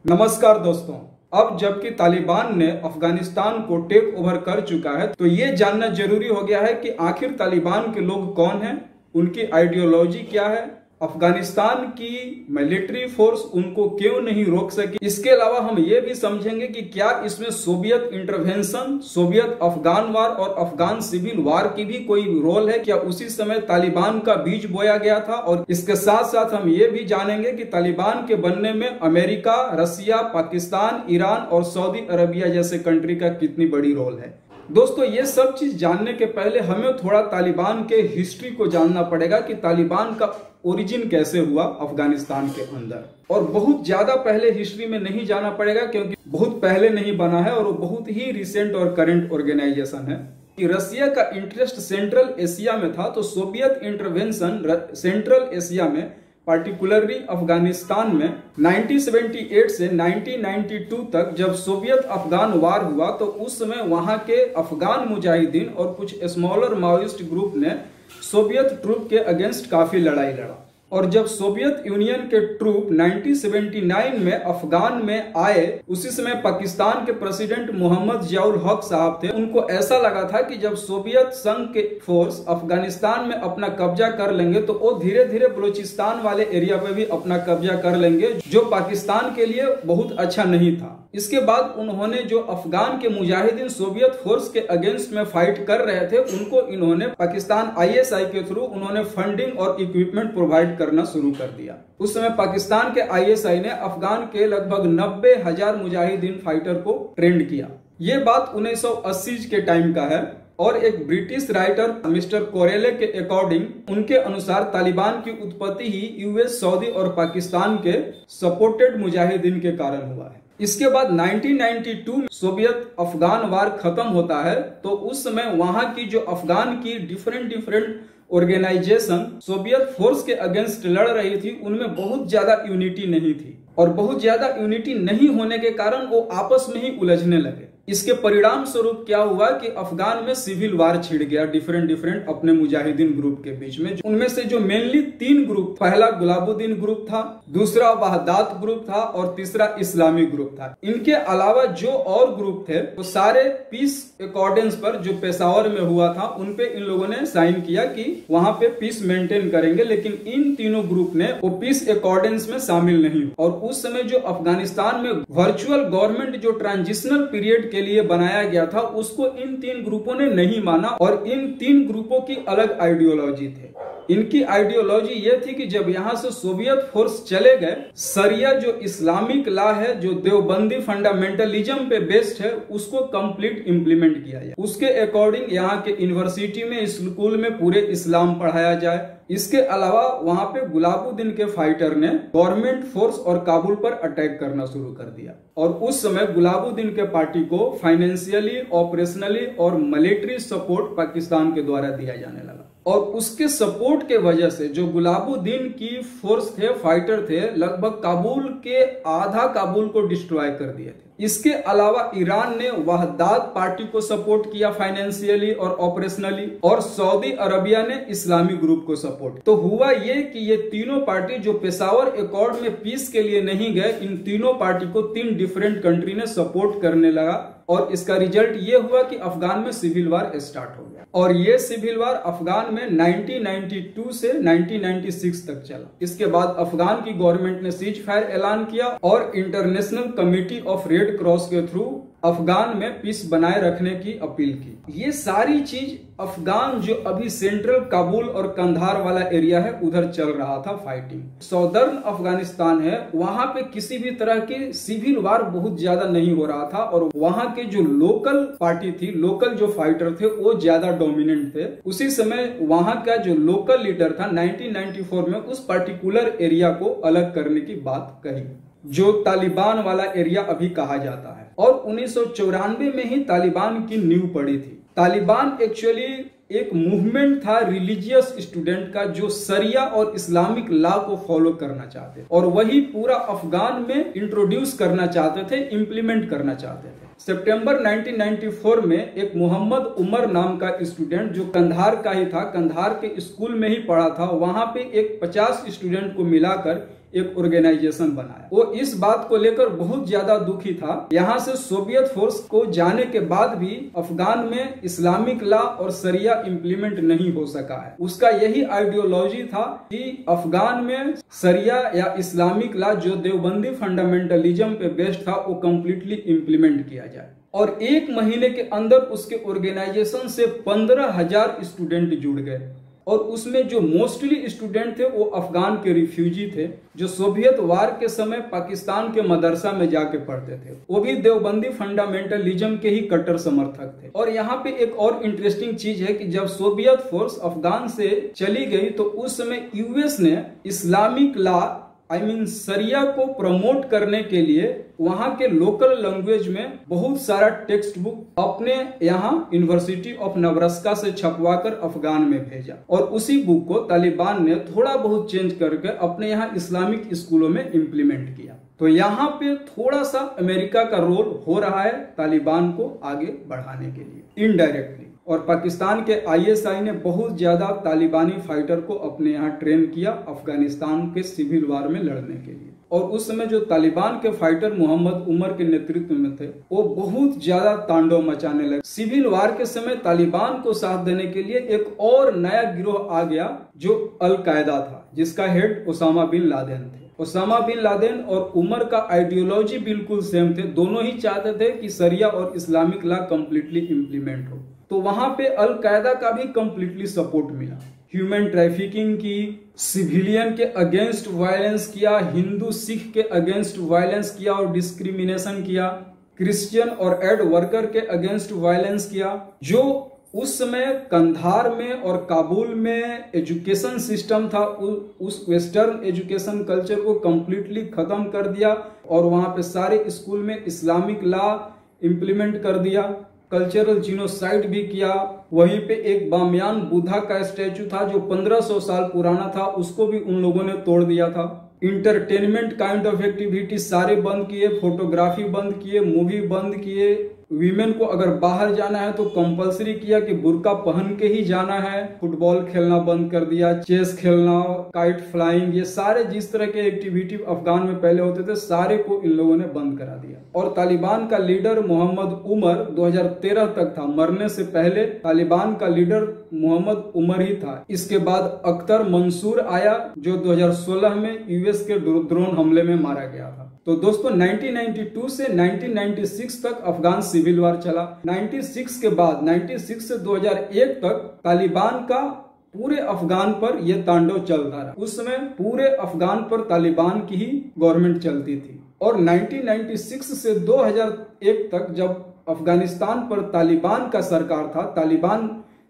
नमस्कार दोस्तों। अब जबकि तालिबान ने अफगानिस्तान को टेक ओवर कर चुका है, तो ये जानना जरूरी हो गया है कि आखिर तालिबान के लोग कौन हैं, उनकी आइडियोलॉजी क्या है, अफगानिस्तान की मिलिट्री फोर्स उनको क्यों नहीं रोक सकी। इसके अलावा हम ये भी समझेंगे कि क्या इसमें सोवियत इंटरवेंशन, सोवियत अफगान वार और अफगान सिविल वार की भी कोई रोल है, क्या उसी समय तालिबान का बीज बोया गया था। और इसके साथ साथ हम ये भी जानेंगे कि तालिबान के बनने में अमेरिका, रसिया, पाकिस्तान, ईरान और सऊदी अरबिया जैसे कंट्री का कितनी बड़ी रोल है। दोस्तों, ये सब चीज जानने के पहले हमें थोड़ा तालिबान के हिस्ट्री को जानना पड़ेगा कि तालिबान का ओरिजिन कैसे हुआ अफगानिस्तान के अंदर। और बहुत ज्यादा पहले हिस्ट्री में नहीं जाना पड़ेगा, क्योंकि बहुत पहले नहीं बना है और वो बहुत ही रिसेंट और करंट ऑर्गेनाइजेशन है। कि रसिया का इंटरेस्ट सेंट्रल एशिया में था, तो सोवियत इंटरवेंशन सेंट्रल एशिया में, पार्टिकुलरली अफगानिस्तान में 1978 से 1992 तक जब सोवियत अफगान वार हुआ, तो उस समय वहां के अफगान मुजाहिदीन और कुछ स्मॉलर माओइस्ट ग्रुप ने सोवियत ट्रूप के अगेंस्ट काफी लड़ाई लड़ा। और जब सोवियत यूनियन के ट्रूप 1979 में अफगान में आए, उसी समय पाकिस्तान के प्रेसिडेंट मोहम्मद जियाउल हक साहब थे। उनको ऐसा लगा था कि जब सोवियत संघ के फोर्स अफगानिस्तान में अपना कब्जा कर लेंगे, तो वो धीरे धीरे बलूचिस्तान वाले एरिया पे भी अपना कब्जा कर लेंगे, जो पाकिस्तान के लिए बहुत अच्छा नहीं था। इसके बाद उन्होंने जो अफगान के मुजाहिदीन सोवियत फोर्स के अगेंस्ट में फाइट कर रहे थे, उनको इन्होंने पाकिस्तान ISI के थ्रू उन्होंने फंडिंग और इक्विपमेंट प्रोवाइड करना शुरू कर दिया। उस समय पाकिस्तान के ISI ने अफगान के लगभग 90,000 मुजाहिदीन फाइटर को ट्रेंड किया। ये बात 1980 के टाइम का है। और एक ब्रिटिश राइटर मिस्टर कोरेले के अकॉर्डिंग, उनके अनुसार तालिबान की उत्पत्ति ही US, सऊदी और पाकिस्तान के सपोर्टेड मुजाहिदीन के कारण हुआ है। इसके बाद 1992 में सोवियत अफगान वार खत्म होता है, तो उस समय वहां की जो अफगान की डिफरेंट ऑर्गेनाइजेशन सोवियत फोर्स के अगेंस्ट लड़ रही थी, उनमें बहुत ज्यादा यूनिटी नहीं थी। और बहुत ज्यादा यूनिटी नहीं होने के कारण वो आपस में ही उलझने लगे। इसके परिणाम स्वरूप क्या हुआ कि अफगान में सिविल वार छिड़ गया डिफरेंट अपने मुजाहिदीन ग्रुप के बीच में। उनमें से जो मेनली 3 ग्रुप, पहला गुलाबुद्दीन ग्रुप था, दूसरा वहदात ग्रुप था और तीसरा इस्लामी ग्रुप था। इनके अलावा जो और ग्रुप थे, वो सारे पीस अकॉर्डेंस पर जो पेशावर में हुआ था, उनपे इन लोगों ने साइन किया कि वहां पे पीस मेंटेन करेंगे। लेकिन इन तीनों ग्रुप ने वो पीस अकॉर्डेंस में शामिल नहीं। और उस समय जो अफगानिस्तान में वर्चुअल गवर्नमेंट जो ट्रांजिशनल पीरियड के लिए बनाया गया था, उसको इन 3 ग्रुपों ने नहीं माना। और इन 3 ग्रुपों की अलग आइडियोलॉजी थे। इनकी आइडियोलॉजी ये थी कि जब यहाँ से सोवियत फोर्स चले गए, शरिया जो इस्लामिक लॉ है, जो देवबंदी फंडामेंटलिज्म पे बेस्ड है, उसको कंप्लीट इंप्लीमेंट किया जाए। उसके अकॉर्डिंग यहाँ के यूनिवर्सिटी में, स्कूल में पूरे इस्लाम पढ़ाया जाए। इसके अलावा वहां पे गुलाबुद्दीन के फाइटर ने गवर्नमेंट फोर्स और काबुल पर अटैक करना शुरू कर दिया। और उस समय गुलाबुद्दीन के पार्टी को फाइनेंशियली, ऑपरेशनली और मिलिट्री सपोर्ट पाकिस्तान के द्वारा दिया जाने लगा। और उसके सपोर्ट के वजह से जो गुलाबुद्दीन की फोर्स थे, फाइटर थे, लगभग काबुल के आधा काबुल को डिस्ट्रॉय कर दिए थे। इसके अलावा ईरान ने वहदात पार्टी को सपोर्ट किया फाइनेंशियली और ऑपरेशनली, और सऊदी अरबिया ने इस्लामी ग्रुप को सपोर्ट। तो हुआ ये कि ये तीनों पार्टी जो पेशावर अकॉर्ड में पीस के लिए नहीं गए, इन तीनों पार्टी को 3 डिफरेंट कंट्री ने सपोर्ट करने लगा। और इसका रिजल्ट ये हुआ कि अफगान में सिविल वार स्टार्ट हो गया। और ये सिविल वार अफगान में 1992 से 1996 तक चला। इसके बाद अफगान की गवर्नमेंट ने सीज फायर ऐलान किया और international committee of red cross के थ्रू अफगान में पीस बनाए रखने की अपील की। ये सारी चीज अफगान जो अभी सेंट्रल काबुल और कंधार वाला एरिया है, उधर चल रहा था फाइटिंग। सौदर्न अफगानिस्तान है, वहां पे किसी भी तरह की सिविल वार बहुत ज्यादा नहीं हो रहा था। और वहां के जो लोकल पार्टी थी, लोकल जो फाइटर थे, वो ज्यादा डोमिनेंट थे। उसी समय वहां का जो लोकल लीडर था 1994 में उस पर्टिकुलर एरिया को अलग करने की बात कही, जो तालिबान वाला एरिया अभी कहा जाता है। और 1994 में ही तालिबान की नींव पड़ी थी। तालिबान एक्चुअली एक मूवमेंट था रिलीजियस स्टूडेंट का, जो शरिया और इस्लामिक लॉ को फॉलो करना चाहते और वही पूरा अफगान में इंट्रोड्यूस करना चाहते थे, इंप्लीमेंट करना चाहते थे। सितंबर 1994 में एक मोहम्मद उमर नाम का स्टूडेंट, जो कंधार का ही था, कंधार के स्कूल में ही पढ़ा था, वहां पे एक 50 स्टूडेंट को मिलाकर एक ऑर्गेनाइजेशन बनाया। वो इस बात को लेकर बहुत ज्यादा दुखी था। यहाँ से सोवियत फोर्स को जाने के बाद भी अफगान में इस्लामिक लॉ और शरिया इंप्लीमेंट नहीं हो सका है। उसका यही आइडियोलॉजी था कि अफगान में शरिया या इस्लामिक लॉ जो देवबंदी फंडामेंटलिज्म पे बेस्ड था वो कंप्लीटली इंप्लीमेंट किया जाए। और 1 महीने के अंदर उसके ऑर्गेनाइजेशन से 15,000 स्टूडेंट जुड़ गए और उसमें जो मोस्टली स्टूडेंट थे वो अफगान के रिफ्यूजी थे जो सोवियत वार के समय पाकिस्तान के मदरसा में जाके पढ़ते थे। वो भी देवबंदी फंडामेंटलिज्म के ही कट्टर समर्थक थे। और यहाँ पे एक और इंटरेस्टिंग चीज है कि जब सोवियत फोर्स अफगान से चली गई तो उस समय यूएस ने इस्लामिक लॉ शरिया को प्रमोट करने के लिए वहां के लोकल लैंग्वेज में बहुत सारा टेक्स्ट बुक अपने यहाँ यूनिवर्सिटी ऑफ नब्रास्का से छपवाकर अफगान में भेजा और उसी बुक को तालिबान ने थोड़ा बहुत चेंज करके अपने यहाँ इस्लामिक स्कूलों में इम्प्लीमेंट किया। तो यहाँ पे थोड़ा सा अमेरिका का रोल हो रहा है तालिबान को आगे बढ़ाने के लिए इनडायरेक्टली। और पाकिस्तान के आईएसआई ने बहुत ज्यादा तालिबानी फाइटर को अपने यहाँ ट्रेन किया अफगानिस्तान के सिविल वार में लड़ने के लिए। और उस समय जो तालिबान के फाइटर मोहम्मद उमर के नेतृत्व में थे वो बहुत ज्यादा तांडव मचाने लगे। सिविल वार के समय तालिबान को साथ देने के लिए एक और नया गिरोह आ गया जो अल-कायदा था जिसका हेड ओसामा बिन लादेन थे। ओसामा बिन लादेन और उमर का आइडियोलॉजी बिल्कुल सेम थे। दोनों ही चाहते थे कि शरिया और इस्लामिक लॉ कंप्लीटली इम्प्लीमेंट हो। तो वहां पे अल-कायदा का भी कंप्लीटली सपोर्ट मिला। ह्यूमन ट्रैफिकिंग की, सिविलियन के अगेंस्ट वायलेंस किया, हिंदू सिख के अगेंस्ट वायलेंस किया और डिस्क्रिमिनेशन किया, क्रिश्चियन और एड वर्कर के अगेंस्ट वायलेंस किया। जो उस समय कंधार में और काबुल में एजुकेशन सिस्टम था उस वेस्टर्न एजुकेशन कल्चर को कंप्लीटली खत्म कर दिया और वहां पे सारे स्कूल में इस्लामिक लॉ इम्प्लीमेंट कर दिया। कल्चरल जीनोसाइड भी किया। वहीं पे एक बामियान बुद्धा का स्टैचू था जो 1500 साल पुराना था, उसको भी उन लोगों ने तोड़ दिया था। इंटरटेनमेंट काइंड ऑफ एक्टिविटी सारे बंद किए, फोटोग्राफी बंद किए, मूवी बंद किए। वीमेन को अगर बाहर जाना है तो कंपलसरी किया कि बुर्का पहन के ही जाना है। फुटबॉल खेलना बंद कर दिया, चेस खेलना, काइट फ्लाइंग, ये सारे जिस तरह के एक्टिविटी अफगान में पहले होते थे सारे को इन लोगों ने बंद करा दिया। और तालिबान का लीडर मोहम्मद उमर 2013 तक था। मरने से पहले तालिबान का लीडर मोहम्मद उमर ही था। इसके बाद अख्तर मंसूर आया जो 2016 में यूएस के ड्रोन हमले में मारा गया था। तो दोस्तों 1992 से 1996 तक अफगान सिविल वार चला। 96 के बाद 96 से 2001 तक तालिबान का पूरे अफगान पर यह तांडव चलता रहा। उस समय पूरे अफगान पर तालिबान की ही गवर्नमेंट चलती थी। और 1996 से 2001 तक जब अफगानिस्तान पर तालिबान का सरकार था, तालिबान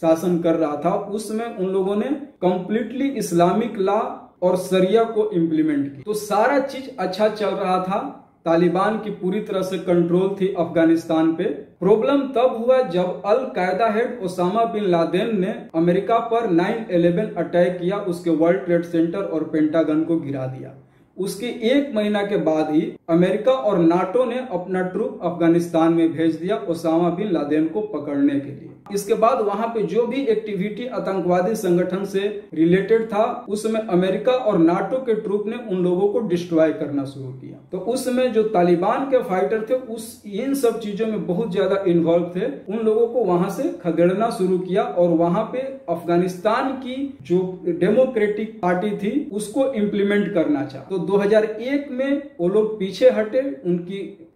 शासन कर रहा था, उस समय उन लोगों ने कंप्लीटली इस्लामिक लॉ और शरिया को इम्प्लीमेंट की। तो सारा चीज अच्छा चल रहा था। तालिबान की पूरी तरह से कंट्रोल थी अफगानिस्तान पे। प्रॉब्लम तब हुआ जब al Qaeda head Osama bin Laden ने अमेरिका पर 9/11 अटैक किया, उसके वर्ल्ड ट्रेड सेंटर और पेंटागन को गिरा दिया। उसके 1 महीना के बाद ही अमेरिका और नाटो ने अपना ट्रूप अफगानिस्तान में भेज दिया ओसामा बिन लादेन को पकड़ने के लिए। इसके बाद वहां पे जो भी एक्टिविटी आतंकवादी संगठन से रिलेटेड था उस समय अमेरिका और नाटो के ट्रूप ने उन लोगों को डिस्ट्रॉय करना शुरू किया। तो उस समय जो तालिबान के फाइटर थे इन सब चीजों में बहुत ज्यादा इन्वॉल्व थे। उन लोगों को वहां से खदेड़ना शुरू किया और वहां पे अफगानिस्तान की जो डेमोक्रेटिक पार्टी थी उसको इम्प्लीमेंट करना चाहा। तो 2001 में वो लोग पीछे हटे,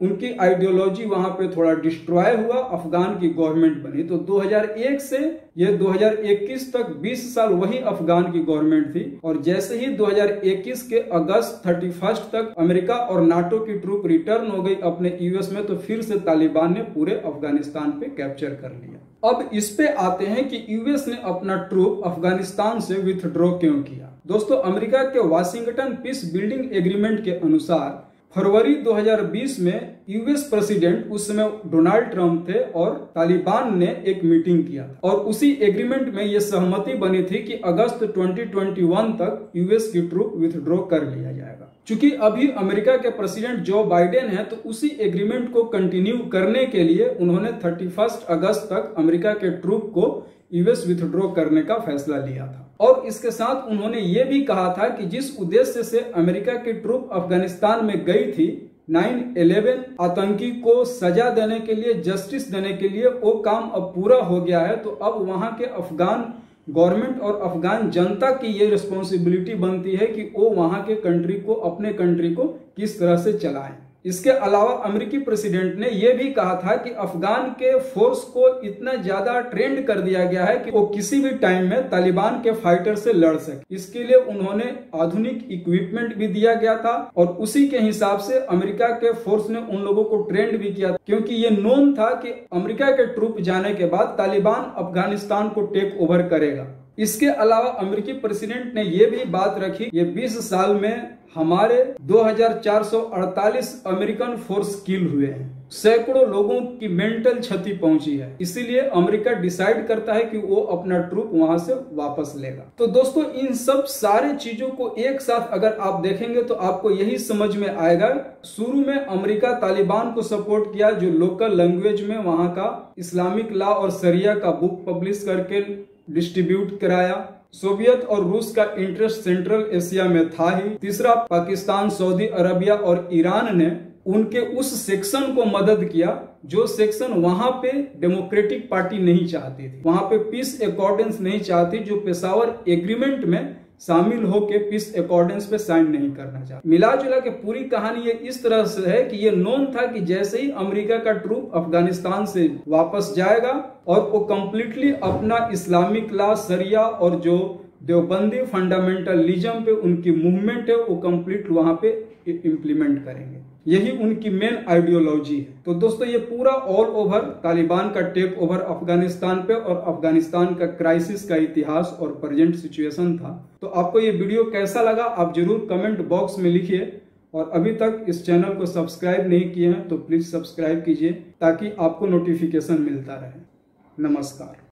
उनकी आइडियोलॉजी वहां पे थोड़ा डिस्ट्रॉय हुआ, अफगान की गवर्नमेंट बनी। तो 2001 से ये 2021 तक 20 साल वही अफगान की गवर्नमेंट थी। और जैसे ही 2021 के अगस्त 31 तक अमेरिका और नाटो की ट्रूप रिटर्न हो गई अपने यूएस में, तो फिर से तालिबान ने पूरे अफगानिस्तान पे कैप्चर कर लिया। अब इस पे आते हैं कि यूएस ने अपना ट्रूप अफगानिस्तान से विथड्रॉ क्यों किया। दोस्तों अमेरिका के वाशिंगटन पीस बिल्डिंग एग्रीमेंट के अनुसार फरवरी 2020 में यूएस प्रेसिडेंट उस समय डोनाल्ड ट्रंप थे और तालिबान ने एक मीटिंग किया था और उसी एग्रीमेंट में यह सहमति बनी थी कि अगस्त 2021 तक यूएस की ट्रूप विथड्रॉ कर लिया जाएगा। चूंकि अभी अमेरिका के प्रेसिडेंट जो बाइडेन है तो उसी एग्रीमेंट को कंटिन्यू करने के लिए उन्होंने 31 अगस्त तक अमेरिका के ट्रूप को यूएस विथड्रॉ करने का फैसला लिया था। और इसके साथ उन्होंने ये भी कहा था कि जिस उद्देश्य से अमेरिका की ट्रूप अफगानिस्तान में गई थी 9/11 आतंकी को सजा देने के लिए, जस्टिस देने के लिए, वो काम अब पूरा हो गया है। तो अब वहां के अफगान गवर्नमेंट और अफगान जनता की ये रिस्पॉन्सिबिलिटी बनती है कि वो वहां के कंट्री को, अपने कंट्री को किस तरह से चलाएं। इसके अलावा अमेरिकी प्रेसिडेंट ने यह भी कहा था कि अफगान के फोर्स को इतना ज्यादा ट्रेंड कर दिया गया है कि वो किसी भी टाइम में तालिबान के फाइटर से लड़ सके। इसके लिए उन्होंने आधुनिक इक्विपमेंट भी दिया गया था और उसी के हिसाब से अमेरिका के फोर्स ने उन लोगों को ट्रेंड भी किया, क्योंकि ये नोन था कि अमेरिका के ट्रूप जाने के बाद तालिबान अफगानिस्तान को टेक ओवर करेगा। इसके अलावा अमेरिकी प्रेसिडेंट ने यह भी बात रखी, ये 20 साल में हमारे 2448 अमेरिकन फोर्स किल हुए हैं, सैकड़ों लोगों की मेंटल क्षति पहुंची है। इसीलिए अमेरिका डिसाइड करता है कि वो अपना ट्रूप वहां से वापस लेगा। तो दोस्तों, इन सब सारे चीजों को एक साथ अगर आप देखेंगे तो आपको यही समझ में आएगा। शुरू में अमेरिका तालिबान को सपोर्ट किया, जो लोकल लैंग्वेज में वहां का इस्लामिक लॉ और शरिया का बुक पब्लिश करके डिस्ट्रीब्यूट कराया। सोवियत और रूस का इंटरेस्ट सेंट्रल एशिया में था ही। तीसरा, पाकिस्तान, सऊदी अरबिया और ईरान ने उनके उस सेक्शन को मदद किया जो सेक्शन वहां पे डेमोक्रेटिक पार्टी नहीं चाहती थी, वहां पे पीस अकॉर्डेंस नहीं चाहती, जो पेशावर एग्रीमेंट में शामिल होके पीस अकॉर्डेंस पे साइन नहीं करना चाहती। मिला जुला के पूरी कहानी ये इस तरह से है कि ये नोन था कि जैसे ही अमेरिका का ट्रूप अफगानिस्तान से वापस जाएगा और वो कंप्लीटली अपना इस्लामिक लॉ, शरिया और जो देवबंदी फंडामेंटलिज्म पे उनकी मूवमेंट है वो कंप्लीट वहां पे इम्प्लीमेंट करेंगे। यही उनकी मेन आइडियोलॉजी है। तो दोस्तों, ये पूरा ऑल ओवर तालिबान का टेक ओवर अफगानिस्तान पे और अफगानिस्तान का क्राइसिस का इतिहास और प्रेजेंट सिचुएशन था। तो आपको ये वीडियो कैसा लगा आप जरूर कमेंट बॉक्स में लिखिए, और अभी तक इस चैनल को सब्सक्राइब नहीं किए हैं तो प्लीज सब्सक्राइब कीजिए ताकि आपको नोटिफिकेशन मिलता रहे। नमस्कार।